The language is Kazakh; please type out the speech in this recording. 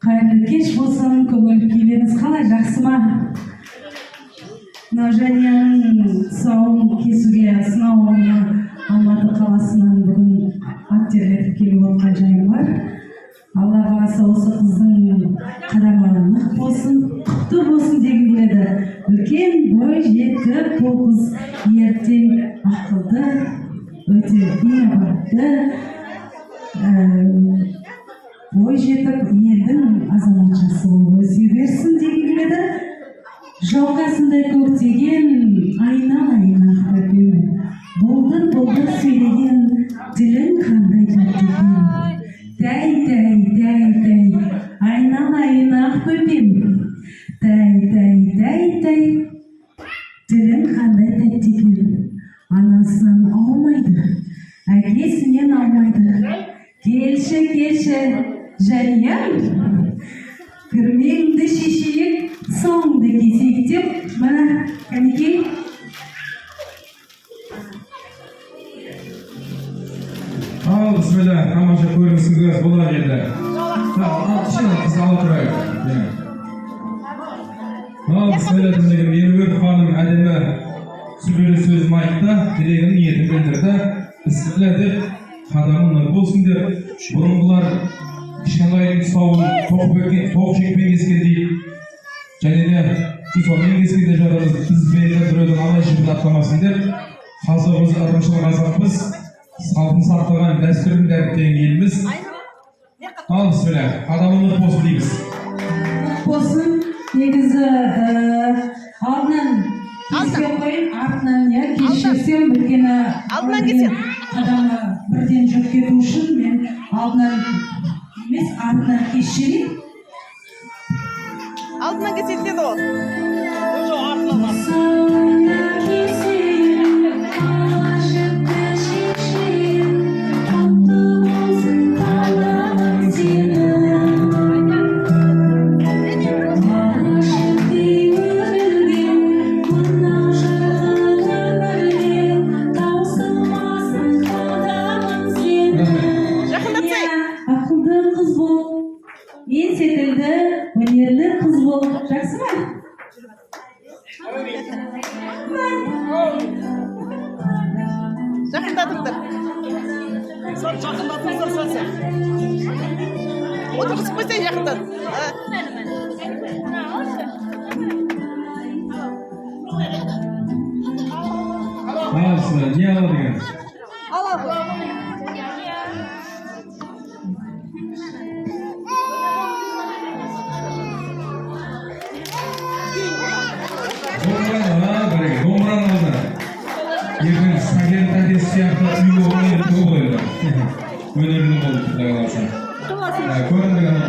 Қайырлы кеш болсын, көңілді күйлеріңіз қалай, жақсы ма? Мына Жанияның тұсауын кесуге сынауына Алматы қаласынан бүгін ат терлетіп келіп отқан жайым бар. Алла қаласа осы қыздың қадамы нық болсын, құтты болсын дегім келеді. Үлкен бой жетіп, бұл қыз ертең ақылды, өте инабатты, бой жетіп, елдің азаматшасы болып өсе берсін дегім келеді. Жауқасындай көктеген, айналайын ақ бөпем, бұлдыр-бұлдыр сөйлеген, тілің қандай тәттеген. Тәй, айналайын ақ бөпем, тәй, тілің қандай тәттеген. Анасынан алмайды, әкесінен алмайды. Келші, Жаниям, күрмеңді шешейік, соңды кесейік деп, мына кәнекей. Ал, бісміллә, тамаша көрінісіңіз болар еді. Қыз ала тұрайық. Ал, бісміллә, дінігім, Ербек ханым әдемі сүбелі сөзім айтты, тілегін ниетін білдірді. Бісміллә деп, қадамы нұр болсын деп, бұрынғылар кішкенайын тұсауын тоқ шекпен кескендей, және де тұсаумен кескенде жатырмыз, біз бейді біреудің алай жібін атламасын деп, қазір біз ырымшылық азаппыз, салтын сақтаған дәстүрін дәріптеген еліміз. Ал, бісміллә, қадамы нұр болсын дейміз. Болсын, негізі алдынан кескен қойын, артынан кешесем, білгені қадамы бірден жүріп кету үшін мен алдынан емес, артынан кешерейін. Алдынан кеседі деді ол. Ақылды қыз бол, мен секілді өнерлі қыз бол, жақсы ма? Жақындатыңдар. Жақындатыңдар сосын. Отырғызып қойсай жақындат. Алысына, не ала деген? Алады. Домбыраны алды. Ертең Сәкен тәтесі сияқты үйге ойнап қойды. Өнерінің болды, құдай қаласа. Көріндігені